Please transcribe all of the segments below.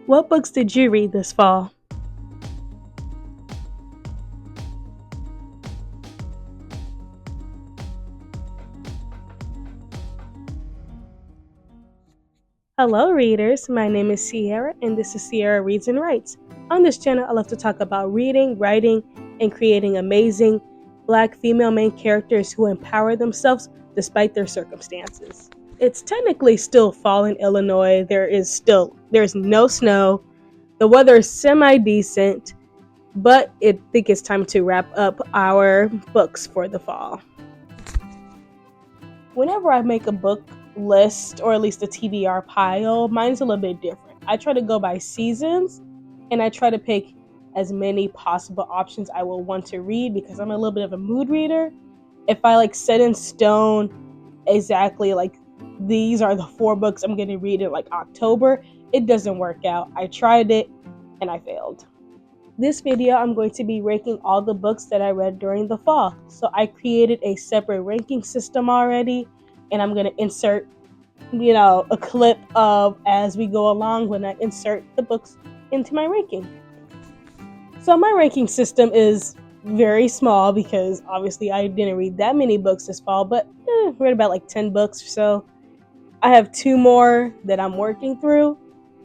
What books did you read this fall? Hello, readers. My name is Sierra, and this is Sierra Reads and Writes. On this channel, I love to talk about reading, writing, and creating amazing Black female main characters who empower themselves despite their circumstances. It's technically still fall in Illinois. There's no snow. The weather is semi decent, but I think it's time to wrap up our books for the fall. Whenever I make a book list, or at least a TBR pile, mine's a little bit different. I try to go by seasons, and I try to pick as many possible options I will want to read because I'm a little bit of a mood reader. If I set in stone exactly these are the 4 books I'm going to read in October, it doesn't work out. I tried it and I failed. This video, I'm going to be ranking all the books that I read during the fall. So I created a separate ranking system already, and I'm going to insert, a clip of as we go along when I insert the books into my ranking. So my ranking system is very small because obviously I didn't read that many books this fall, but read about 10 books or so. I have 2 more that I'm working through.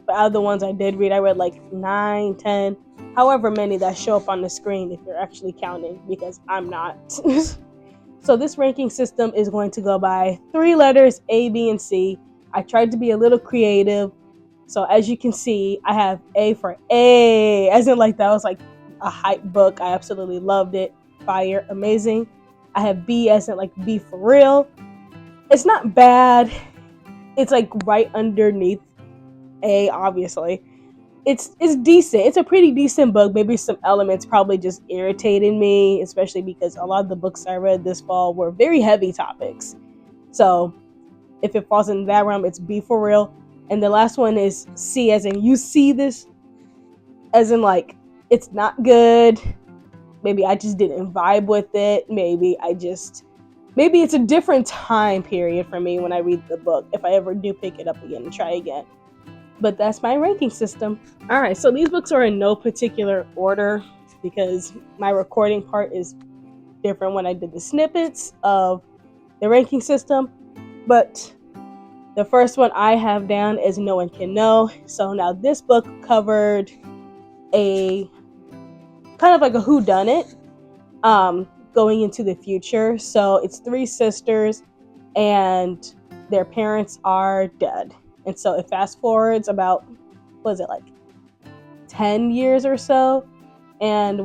But out of the ones I did read, I read 9, 10, however many that show up on the screen if you're actually counting, because I'm not. So this ranking system is going to go by 3 letters, A, B, and C. I tried to be a little creative. So as you can see, I have A for A, as in that was a hype book. I absolutely loved it. Fire, amazing. I have B as in B for real. It's not bad. It's right underneath A, obviously. It's decent. It's a pretty decent book. Maybe some elements probably just irritated me, especially because a lot of the books I read this fall were very heavy topics. So if it falls in that realm, it's B for real. And the last one is C, as in you see this, as in it's not good. Maybe I just didn't vibe with it. Maybe it's a different time period for me when I read the book, if I ever do pick it up again and try again. But that's my ranking system. All right, so these books are in no particular order because my recording part is different when I did the snippets of the ranking system. But the first one I have down is No One Can Know. So now this book covered a kind of a whodunit going into the future. So it's 3 sisters and their parents are dead. And so it fast forwards about, 10 years or so. And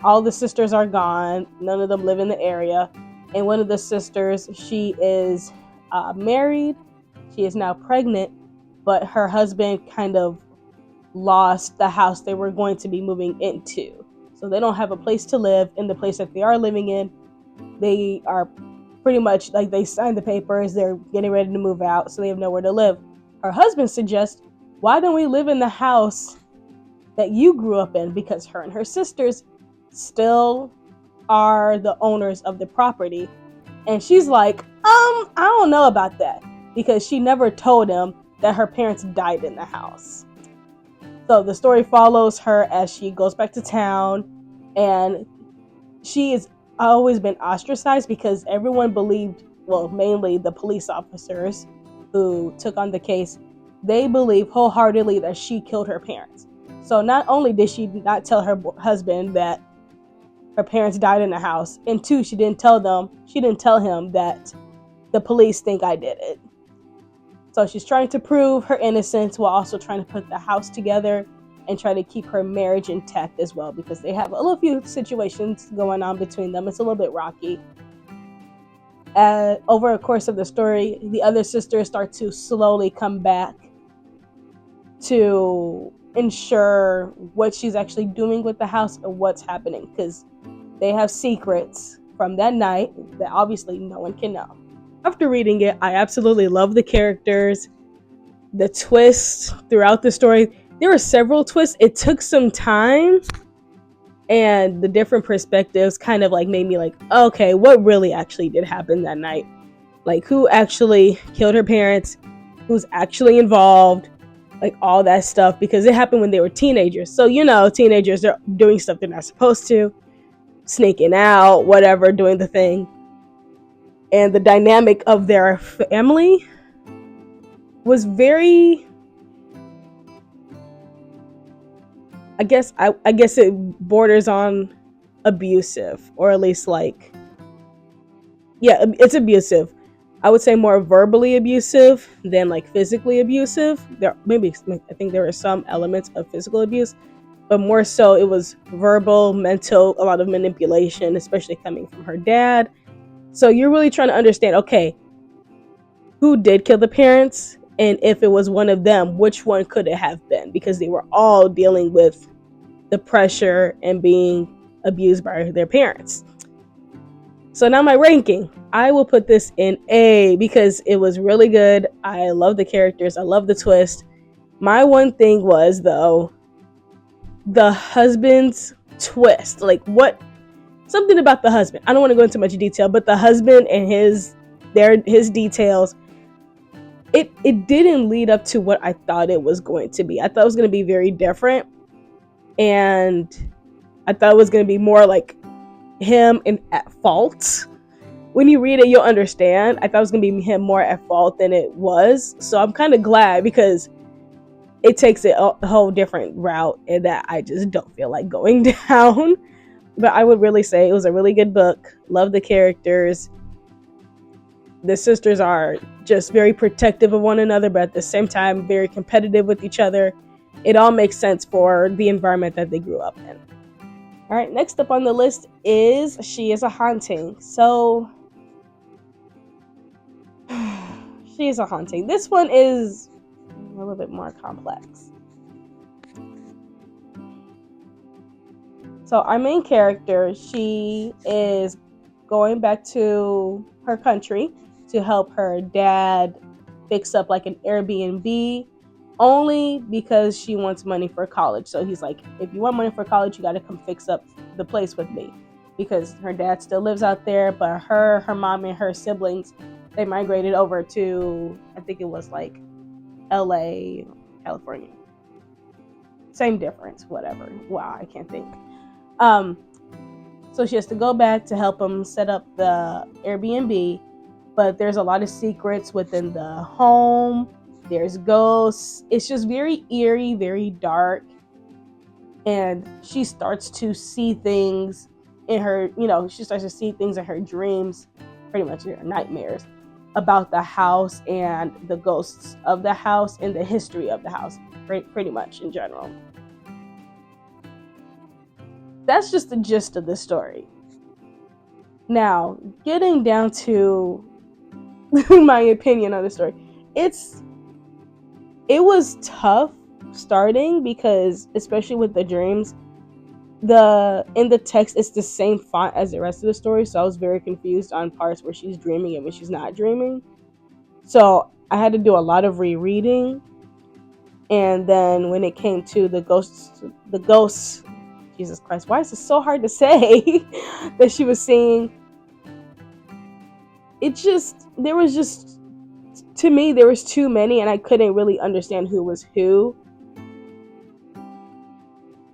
all the sisters are gone. None of them live in the area. And one of the sisters, she is married. She is now pregnant, but her husband kind of lost the house they were going to be moving into. So they don't have a place to live in the place that they are living in. They are pretty much they signed the papers. They're getting ready to move out, so they have nowhere to live. Her husband suggests, why don't we live in the house that you grew up in? Because her and her sisters still are the owners of the property. And she's like, I don't know about that, because she never told him that her parents died in the house. So the story follows her as she goes back to town, and she has always been ostracized because everyone believed, well, mainly the police officers who took on the case, they believe wholeheartedly that she killed her parents. So not only did she not tell her husband that her parents died in the house, and 2, she didn't tell him that the police think I did it. So she's trying to prove her innocence while also trying to put the house together and try to keep her marriage intact as well, because they have a little few situations going on between them. It's a little bit rocky. Over the course of the story, the other sisters start to slowly come back to ensure what she's actually doing with the house and what's happening, because they have secrets from that night that obviously no one can know. After reading it, I absolutely love the characters, the twists throughout the story. There were several twists. It took some time, and the different perspectives kind of made me okay, what really actually did happen that night? Who actually killed her parents? Who's actually involved? like all that stuff, because it happened when they were teenagers. So, teenagers are doing stuff they're not supposed to, sneaking out, whatever, doing the thing. And the dynamic of their family was very, I guess it borders on abusive, or at least like, yeah, it's abusive. I would say more verbally abusive than like physically abusive. I think there were some elements of physical abuse, but more so it was verbal, mental, a lot of manipulation, especially coming from her dad. So you're really trying to understand, okay, who did kill the parents? And if it was one of them, which one could it have been? Because they were all dealing with the pressure and being abused by their parents. So now my ranking. I will put this in A because it was really good. I love the characters. I love the twist. My one thing was, though, the husband's twist. Like, something about the husband. I don't want to go into much detail, but the husband and his details, it didn't lead up to what I thought it was going to be. I thought it was going to be very different. And I thought it was going to be more like him at fault. When you read it, you'll understand. I thought it was going to be him more at fault than it was. So I'm kind of glad, because it takes it a whole different route, and that I just don't feel like going down. But I would really say it was a really good book. Love the characters. The sisters are just very protective of one another, but at the same time, very competitive with each other. It all makes sense for the environment that they grew up in. All right, next up on the list is She Is a Haunting. So, She Is a Haunting. This one is a little bit more complex. So our main character, she is going back to her country to help her dad fix up like an Airbnb, only because she wants money for college. So he's like, if you want money for college, you got to come fix up the place with me, because her dad still lives out there, but her mom and her siblings, they migrated over to, I think it was like LA, California. Same difference, whatever. Wow, I can't think. So she has to go back to help him set up the Airbnb, but there's a lot of secrets within the home. There's ghosts. It's just very eerie, very dark. And she starts to see things in her, she starts to see things in her dreams, pretty much in her nightmares, about the house and the ghosts of the house and the history of the house, pretty much in general. That's just the gist of the story. Now, getting down to my opinion on the story, it was tough starting, because especially with the dreams, in the text it's the same font as the rest of the story, so I was very confused on parts where she's dreaming and when she's not dreaming. So I had to do a lot of rereading. And then when it came to the ghosts, Jesus Christ, why is this so hard to say? That she was seeing, to me, there was too many, and I couldn't really understand who was who.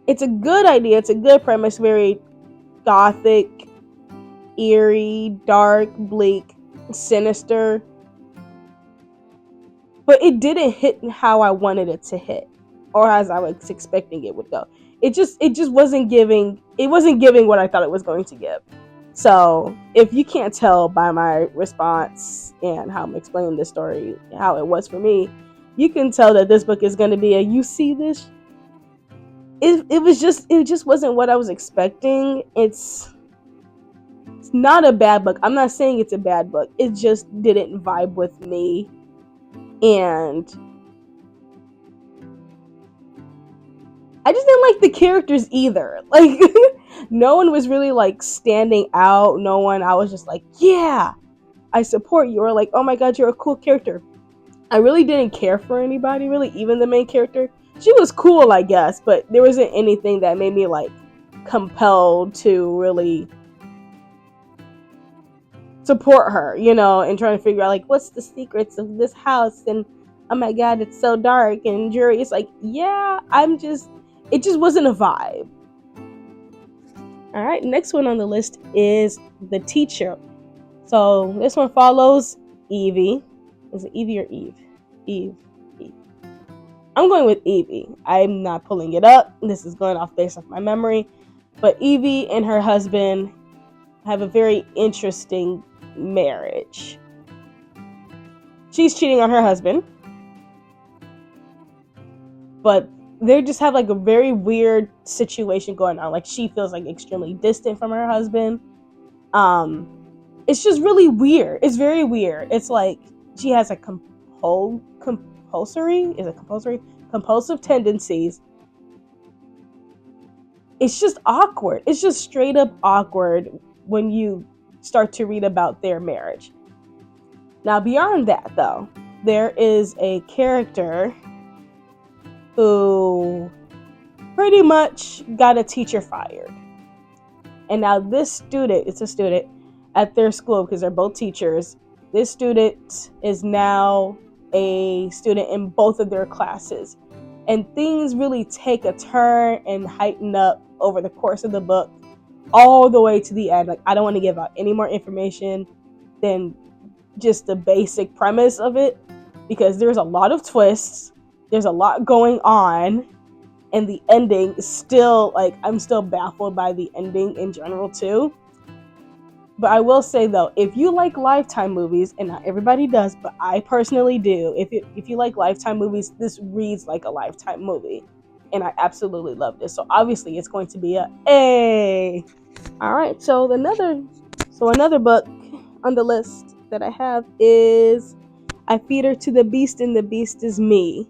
It's a good idea, it's a good premise, very gothic, eerie, dark, bleak, sinister, but it didn't hit how I wanted it to hit, or as I was expecting it would go. It just wasn't giving what I thought it was going to give. So if you can't tell by my response and how I'm explaining the story, how it was for me, you can tell that this book is going to be you see this. It just wasn't what I was expecting. It's not a bad book. I'm not saying it's a bad book. It just didn't vibe with me. And I just didn't like the characters either. Like, no one was really like standing out. No one, I was just like, yeah, I support you. Or like, oh my God, you're a cool character. I really didn't care for anybody, really, even the main character. She was cool, I guess, but there wasn't anything that made me like compelled to really support her, and trying to figure out like what's the secrets of this house and oh my god, it's so dark and dreary. It's like, yeah, it just wasn't a vibe. All right, next one on the list is The Teacher. So this one follows Evie. Is it Evie or Eve? Eve. Eve. I'm going with Evie. I'm not pulling it up. This is going off based off my memory. But Evie and her husband have a very interesting marriage. She's cheating on her husband, but they just have like a very weird situation going on. Like she feels like extremely distant from her husband. It's just really weird. It's very weird. It's like she has a compulsive tendencies. It's just awkward. It's just straight up awkward when you start to read about their marriage. Now, beyond that, though, there is a character who pretty much got a teacher fired. And now this student, it's a student at their school because they're both teachers. This student is now a student in both of their classes. And things really take a turn and heighten up over the course of the book all the way to the end. Like, I don't want to give out any more information than just the basic premise of it, because there's a lot of twists, there's a lot going on, and the ending is still, like, I'm still baffled by the ending in general too. But I will say though, if you like Lifetime movies, and not everybody does, but I personally do, if you like Lifetime movies, this reads like a Lifetime movie, and I absolutely love this. So obviously it's going to be a A. All right, so another book on the list that I have is I Feed Her to the Beast and the Beast is Me.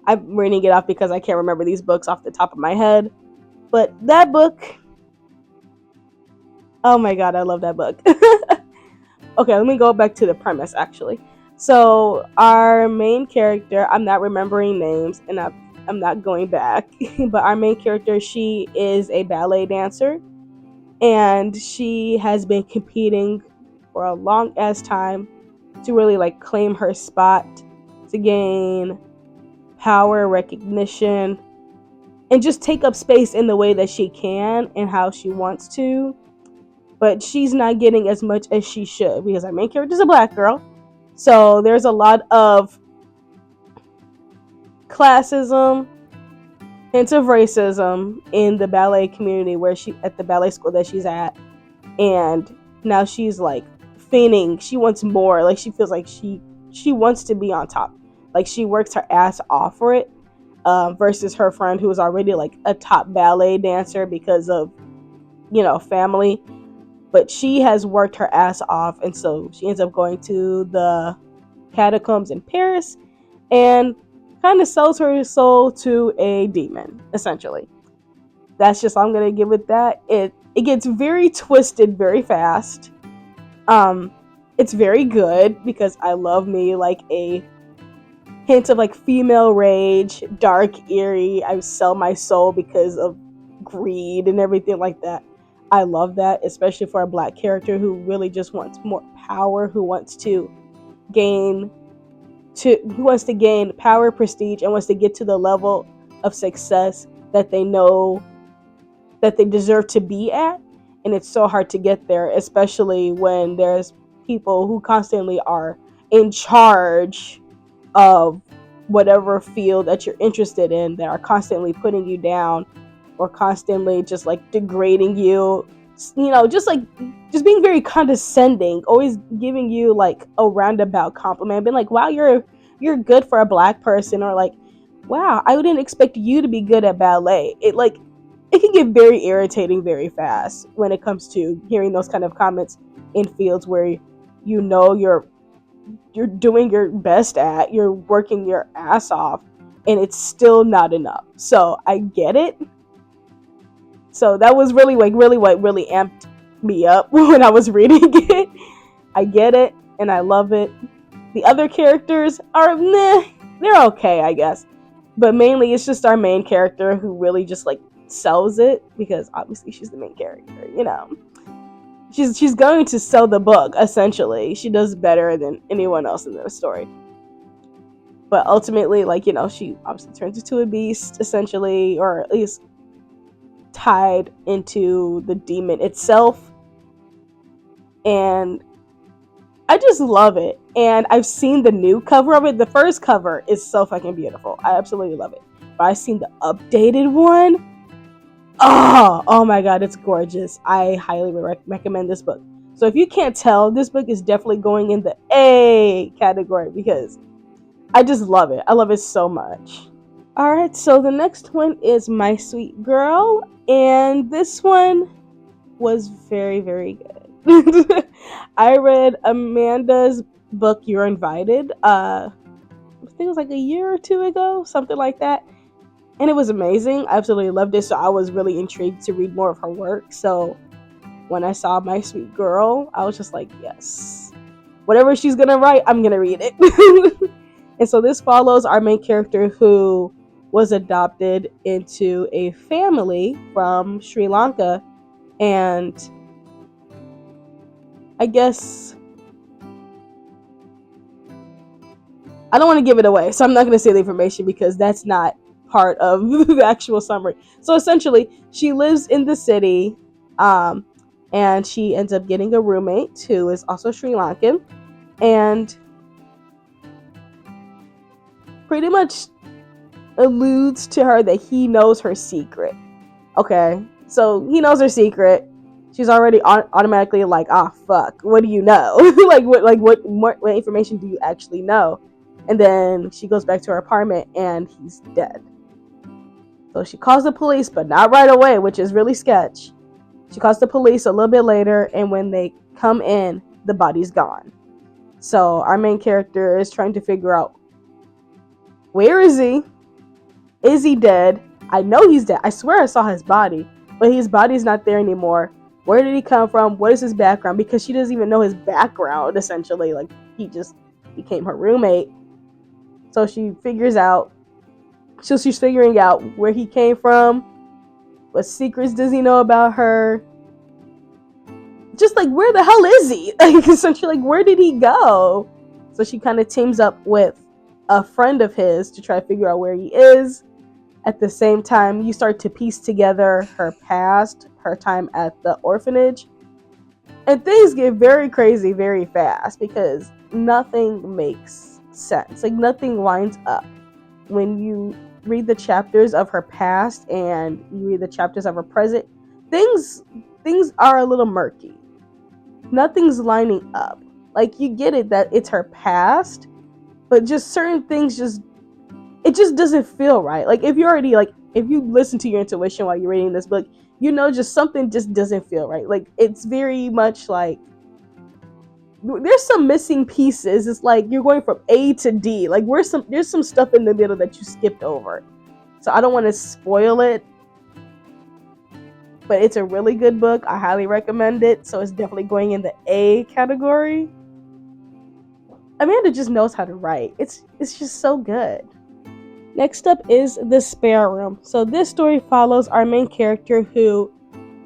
I'm reading it off because I can't remember these books off the top of my head. But that book, oh my god, I love that book. Okay, let me go back to the premise actually. So our main character, I'm not remembering names and I'm not going back, but our main character, she is a ballet dancer, and she has been competing for a long ass time to really like claim her spot, to gain power, recognition, and just take up space in the way that she can and how she wants to. But she's not getting as much as she should because our main character is a black girl. So there's a lot of classism, hints of racism in the ballet community at the ballet school that she's at. And now she's like feigning, she wants more. Like she feels like she wants to be on top. Like she works her ass off for it, versus her friend who is already like a top ballet dancer because of, family. But she has worked her ass off, and so she ends up going to the catacombs in Paris and kind of sells her soul to a demon, essentially. That's just all I'm gonna give it that. It gets very twisted very fast. It's very good because I love me like a hint of like female rage, dark, eerie. I sell my soul because of greed and everything like that. I love that, especially for a black character who really just wants more power, who wants to gain power, prestige, and wants to get to the level of success that they know that they deserve to be at. And it's so hard to get there, especially when there's people who constantly are in charge of whatever field that you're interested in, that are constantly putting you down or constantly just like degrading you, just being very condescending, always giving you like a roundabout compliment, being like, wow, you're good for a black person, or like, wow, I wouldn't expect you to be good at ballet. It can get very irritating very fast when it comes to hearing those kind of comments in fields where you're doing your best at, you're working your ass off, and it's still not enough. So I get it. So that was really what really amped me up when I was reading it. I get it, and I love it. The other characters are they're okay, I guess. But mainly it's just our main character who really just like sells it, because obviously she's the main character, She's going to sell the book, essentially. She does better than anyone else in the story. but ultimately, like, she obviously turns into a beast, essentially, or at least tied into the demon itself. And I just love it. And I've seen the new cover of it. The first cover is so fucking beautiful. I absolutely love it. But I've seen the updated one. Oh my god, it's gorgeous. I highly recommend this book. So if you can't tell, this book is definitely going in the A category because I just love it. I love it so much. Alright, so the next one is My Sweet Girl. And this one was very, very good. I read Amanda's book, You're Invited. I think it was like a year or two ago, something like that. And it was amazing. I absolutely loved it. So I was really intrigued to read more of her work. So when I saw My Sweet Girl, I was just like, yes. Whatever she's going to write, I'm going to read it. And so this follows our main character who was adopted into a family from Sri Lanka. And I guess I don't want to give it away, so I'm not going to say the information because that's not part of the actual summary. So essentially, she lives in the city, and she ends up getting a roommate who is also Sri Lankan, and pretty much alludes to her that he knows her secret. Okay, so he knows her secret. She's already automatically like, fuck, what do you know? what information do you actually know? And then she goes back to her apartment and he's dead. So she calls the police, but not right away, which is really sketch. She calls the police a little bit later, and when they come in, the body's gone. So our main character is trying to figure out, where is he? Is he dead? I know he's dead. I swear I saw his body, but his body's not there anymore. Where did he come from? What is his background? Because she doesn't even know his background, essentially. Like, he just became her roommate. So she figures out, so she's figuring out where he came from, what secrets does he know about her, just like, where the hell is he? Like, essentially, like, where did he go? So she kind of teams up with a friend of his to try to figure out where he is. At the same time, you start to piece together her past, her time at the orphanage. And things get very crazy very fast because nothing makes sense. Like, nothing lines up. When you read the chapters of her past and you read the chapters of her present, things are a little murky. Nothing's lining up. Like, you get it that it's her past, but just certain things it just doesn't feel right. Like, if you listen to your intuition while you're reading this book, just something just doesn't feel right. Like, it's very much like there's some missing pieces. It's like you're going from A to D. Like, there's some stuff in the middle that you skipped over. So I don't want to spoil it, but it's a really good book. I highly recommend it. So it's definitely going in the A category. Amanda just knows how to write. It's just so good. Next up is The Spare Room. So this story follows our main character who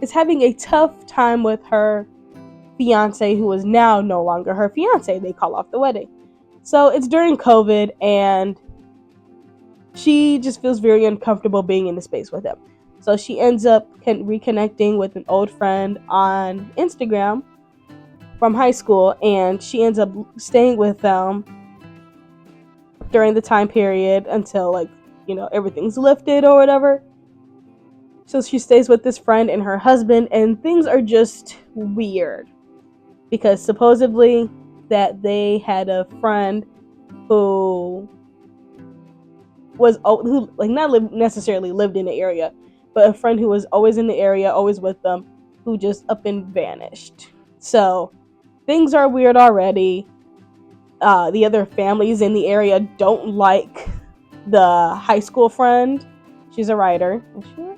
is having a tough time with her fiance, who is now no longer her fiance. They call off the wedding. So it's during COVID, and she just feels very uncomfortable being in the space with him. So she ends up reconnecting with an old friend on Instagram from high school, and she ends up staying with them during the time period until everything's lifted or whatever. So she stays with this friend and her husband, and things are just weird because supposedly that they had a friend who not necessarily lived in the area, but a friend who was always in the area, always with them, who just up and vanished. So things are weird already. The other families in the area don't like the high school friend. She's a writer.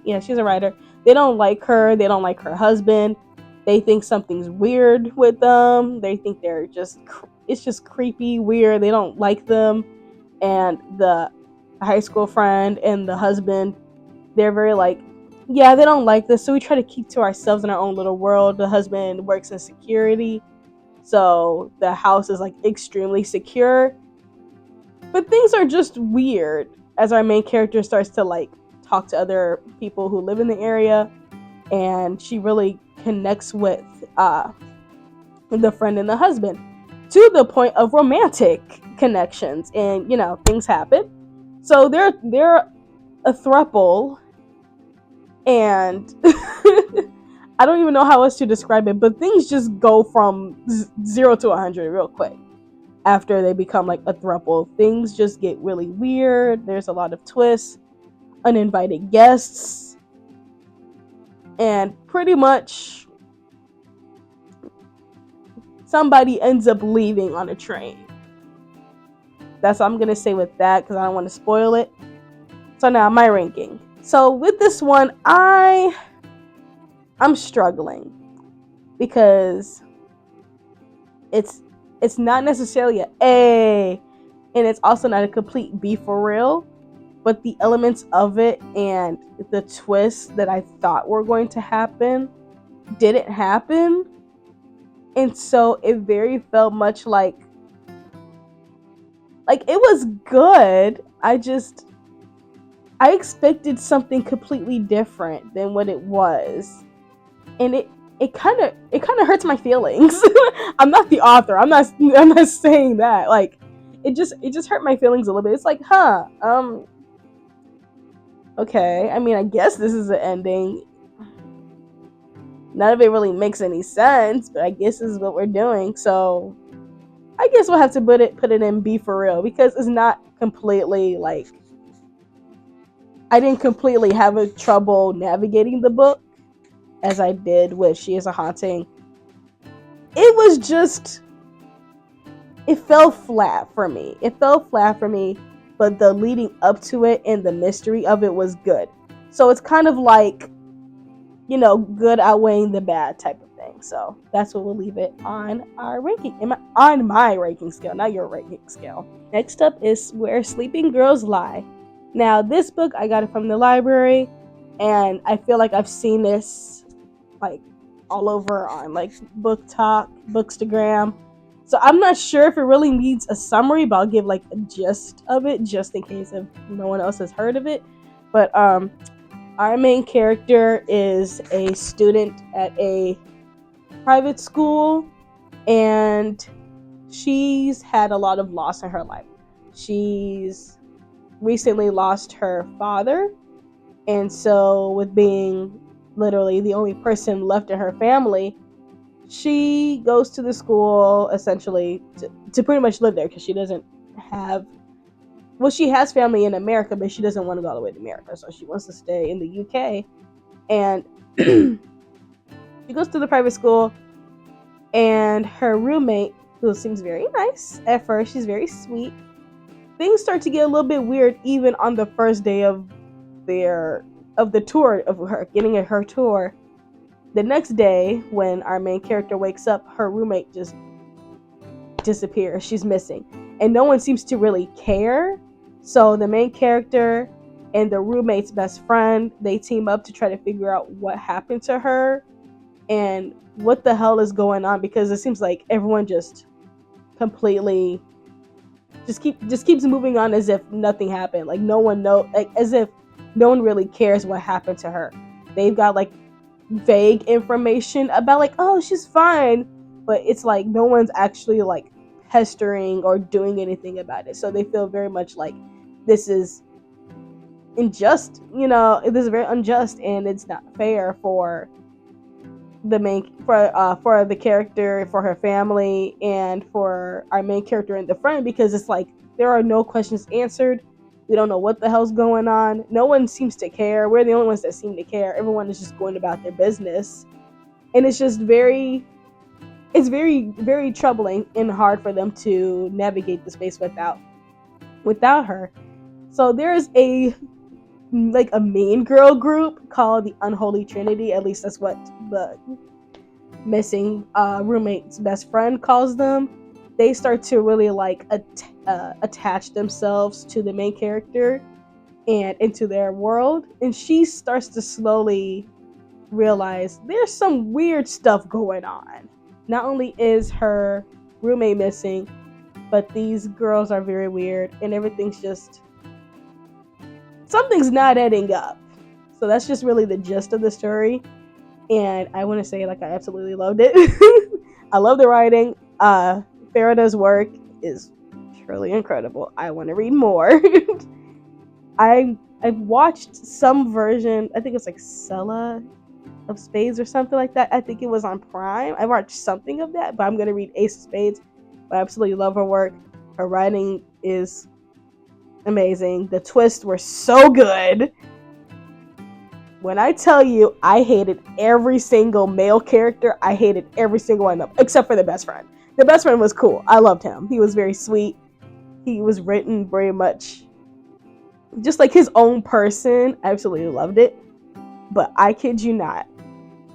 Yeah, she's a writer. They don't like her. They don't like her husband. They think something's weird with them. They think it's just creepy, weird. They don't like them. And the high school friend and the husband, they're very they don't like this. So we try to keep to ourselves in our own little world. The husband works in security, so the house is extremely secure. But things are just weird as our main character starts to like talk to other people who live in the area, and she really connects with the friend and the husband to the point of romantic connections, and things happen. So they're a throuple, and I don't even know how else to describe it, but things just go from 0 to 100 real quick after they become like a throuple. Things just get really weird. There's a lot of twists, uninvited guests, and pretty much somebody ends up leaving on a train. That's what I'm gonna say with that because I don't want to spoil it. So now my ranking. So with this one, I'm struggling because it's not necessarily an A, and it's also not a complete B for real. But the elements of it and the twists that I thought were going to happen didn't happen, and so it very felt much like it was good. I expected something completely different than what it was, and it kind of hurts my feelings. I'm not the author. I'm not saying that. Like it just hurt my feelings a little bit. It's like, okay. I mean, I guess this is the ending. None of it really makes any sense, but I guess this is what we're doing. So I guess we'll have to put it in B for real, because it's not completely like I didn't completely have a trouble navigating the book as I did with She Is a Haunting. It was just, it fell flat for me. But the leading up to it and the mystery of it was good. So it's kind of like, good outweighing the bad type of thing. So that's what we'll leave it on our ranking. On my ranking scale, not your ranking scale. Next up is Where Sleeping Girls Lie. Now, this book, I got it from the library, and I feel like I've seen this like all over on like Book Talk, Bookstagram. So I'm not sure if it really needs a summary, but I'll give like a gist of it just in case if no one else has heard of it. But our main character is a student at a private school, and she's had a lot of loss in her life. She's recently lost her father, and so with being literally the only person left in her family, she goes to the school essentially to pretty much live there because she doesn't have, well, she has family in America, but she doesn't want to go all the way to America, so she wants to stay in the UK. And she goes to the private school, and her roommate, who seems very nice at first, she's very sweet. Things start to get a little bit weird even on the first day of the tour, of her getting her tour. The next day, when our main character wakes up, her roommate just disappears. She's missing, and no one seems to really care. So the main character and the roommate's best friend, they team up to try to figure out what happened to her and what the hell is going on, because it seems like everyone just completely just keeps moving on as if nothing happened. Like no one as if no one really cares what happened to her. They've got like vague information about like, oh, she's fine, but it's like no one's actually like pestering or doing anything about it. So they feel very much like this is unjust, this is very unjust, and it's not fair for the character, for her family, and for our main character and the friend, because it's like there are no questions answered. We don't know what the hell's going on. No one seems to care. We're the only ones that seem to care. Everyone is just going about their business, and it's just very, very troubling and hard for them to navigate the space without her. So there's a mean girl group called the Unholy Trinity. At least that's what the missing roommate's best friend calls them. They start to really attach themselves to the main character and into their world, and she starts to slowly realize there's some weird stuff going on. Not only is her roommate missing, but these girls are very weird, and something's not adding up. So that's just really the gist of the story. And I want to say, like, I absolutely loved it. I love the writing. Farida's work is truly incredible. I want to read more. I've watched some version. I think it's like Sella of Spades or something like that. I think it was on Prime. I watched something of that, but I'm gonna read Ace of Spades. I absolutely love her work. Her writing is amazing. The twists were so good. When I tell you, I hated every single male character. I hated every single one of them, except for the best friend. The best friend was cool. I loved him. He was very sweet. He was written very much just like his own person. I absolutely loved it. But I kid you not,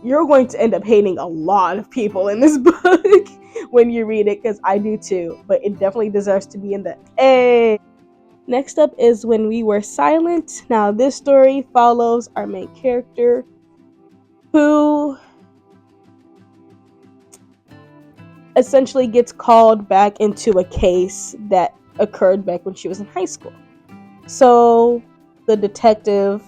you're going to end up hating a lot of people in this book when you read it, because I do too. But it definitely deserves to be in the A. Next up is When We Were Silent. Now, this story follows our main character, who essentially gets called back into a case that occurred back when she was in high school. So the detective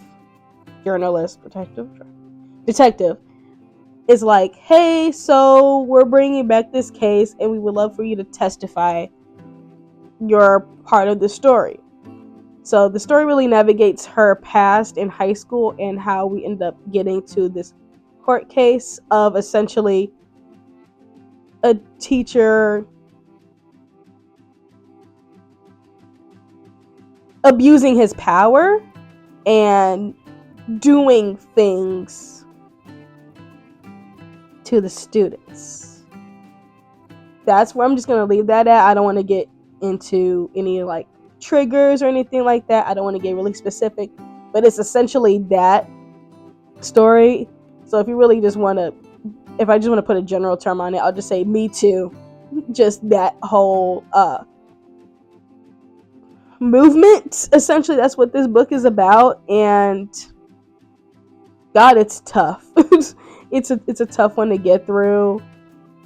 is like, hey, so we're bringing back this case and we would love for you to testify. You're part of the story. So the story really navigates her past in high school and how we end up getting to this court case of essentially a teacher abusing his power and doing things to the students. That's where I'm just going to leave that at. I don't want to get into any like triggers or anything like that. I don't want to get really specific, but it's essentially that story. So if you really just want to, if I just want to put a general term on it, I'll just say Me Too. Just that whole movement. Essentially, that's what this book is about. And God, it's tough. It's a tough one to get through,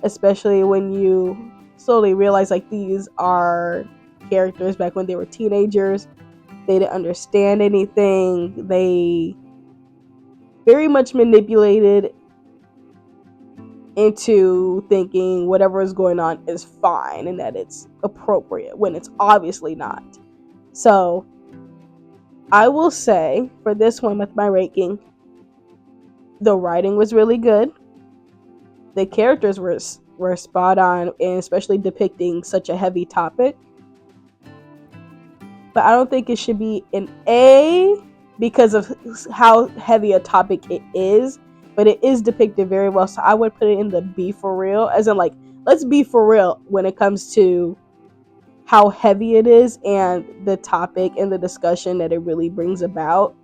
especially when you slowly realize like these are characters back when they were teenagers. They didn't understand anything. They very much manipulated into thinking whatever is going on is fine and that it's appropriate when it's obviously not. So I will say for this one, with my ranking, the writing was really good. The characters were spot on, and especially depicting such a heavy topic. But I don't think it should be an A because of how heavy a topic it is. But it is depicted very well, so I would put it in the B for real, as in like, let's be for real when it comes to how heavy it is and the topic and the discussion that it really brings about,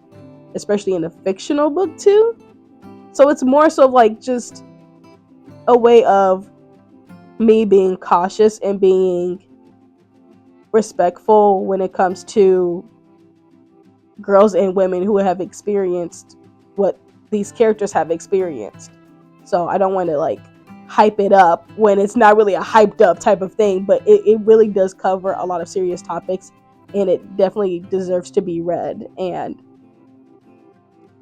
especially in a fictional book too. So it's more so like just a way of me being cautious and being respectful when it comes to girls and women who have experienced what these characters have experienced. So I don't want to like hype it up when it's not really a hyped up type of thing, but it really does cover a lot of serious topics, and it definitely deserves to be read. And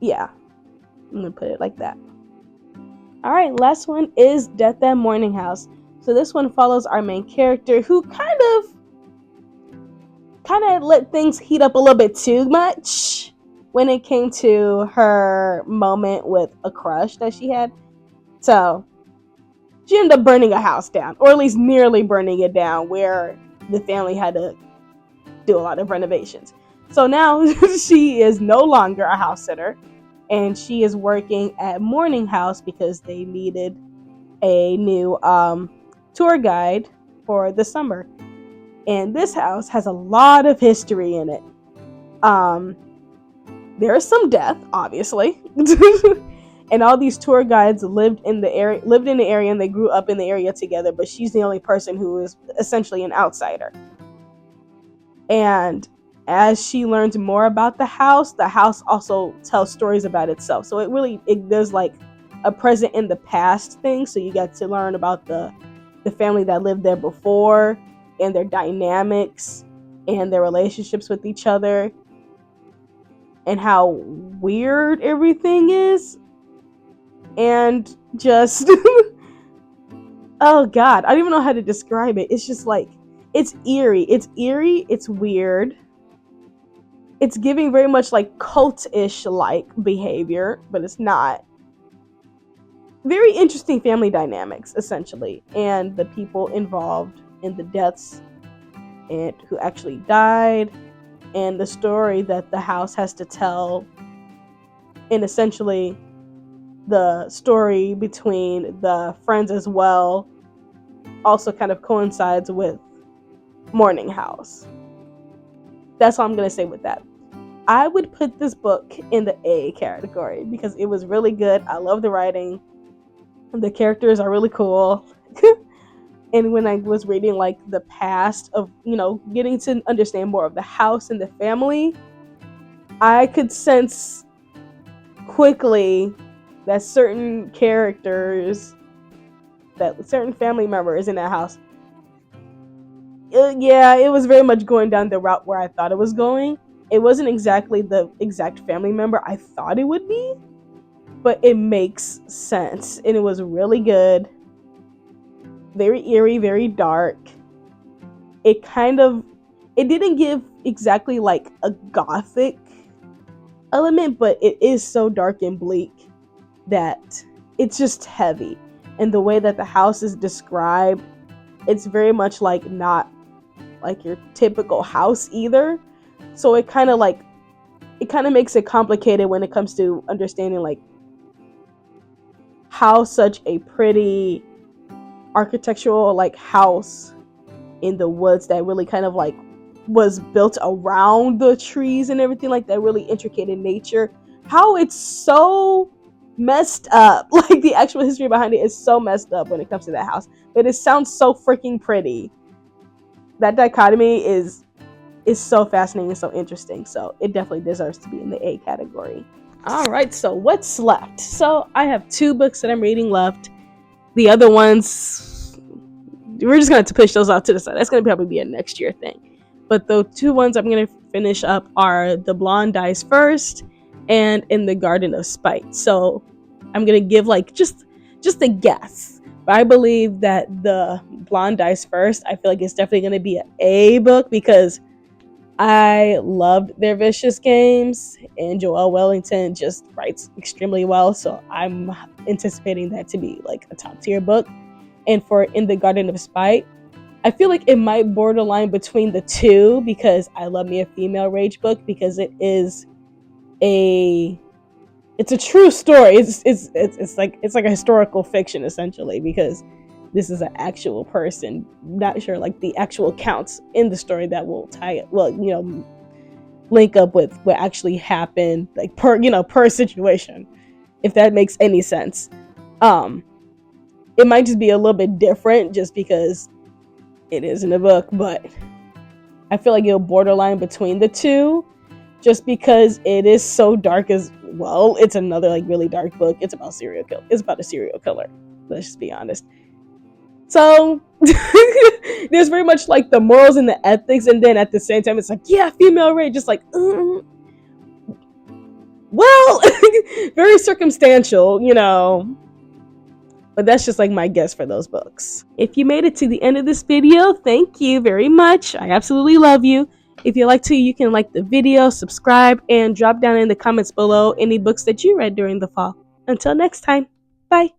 yeah, I'm gonna put it like that. All right, last one is Death at Morning House. So this one follows our main character, who kind of let things heat up a little bit too much when it came to her moment with a crush that she had. So she ended up burning a house down, or at least nearly burning it down, where the family had to do a lot of renovations. So now she is no longer a house sitter, and she is working at Morning House because they needed a new tour guide for the summer. And this house has a lot of history in it. There is some death, obviously. And all these tour guides lived in the area, and they grew up in the area together, but she's the only person who is essentially an outsider. And as she learns more about the house also tells stories about itself. So there's like a present in the past thing. So you get to learn about the family that lived there before, and their dynamics and their relationships with each other and how weird everything is. And just oh god, I don't even know how to describe it. It's just like, it's eerie, it's weird, it's giving very much like cult-ish like behavior, but it's not. Very interesting family dynamics, essentially, and the people involved in the deaths and who actually died, and the story that the house has to tell, and essentially the story between the friends as well also kind of coincides with Morning House. That's all I'm going to say with that. I would put this book in the A category because it was really good. I love the writing. The characters are really cool. And when I was reading like the past of, getting to understand more of the house and the family, I could sense quickly that certain characters, that certain family members in that house, it was very much going down the route where I thought it was going. It wasn't exactly the exact family member I thought it would be, but it makes sense, and it was really good. Very eerie, very dark. It didn't give exactly like a gothic element, but it is so dark and bleak that it's just heavy. And the way that the house is described, it's very much like not like your typical house either. So it kind of makes it complicated when it comes to understanding like how such a pretty architectural like house in the woods that really kind of like was built around the trees and everything like that, really intricate in nature, how it's so messed up. Like the actual history behind it is so messed up when it comes to that house, but it sounds so freaking pretty. That dichotomy is so fascinating and so interesting. So it definitely deserves to be in the A category. All right, so what's left? So I have 2 books that I'm reading left. The other ones, we're just going to have to push those off to the side. That's going to probably be a next year thing. But the 2 ones I'm going to finish up are The Blonde Dies First and In the Garden of Spite. So I'm going to give like just a guess. But I believe that The Blonde Dies First, I feel like it's definitely going to be an A book because I loved their Vicious Games, and Joelle Wellington just writes extremely well, so I'm anticipating that to be like a top tier book. And for In the Garden of Spite, I feel like it might borderline between the 2 because I love me a female rage book because it's a true story. It's like a historical fiction essentially because this is an actual person. Not sure like the actual accounts in the story that will tie it, link up with what actually happened, like per situation, if that makes any sense. It might just be a little bit different just because it is in a book, but I feel like it'll borderline between the 2 just because it is so dark as well. It's another like really dark book. It's about a serial killer. Let's just be honest. So there's very much like the morals and the ethics, and then at the same time it's like, yeah, female rage, just like well, very circumstantial, but that's just like my guess for those books. If you made it to the end of this video, thank you very much. I absolutely love you. If you like to, you can like the video, subscribe, and drop down in the comments below any books that you read during the fall. Until next time, bye.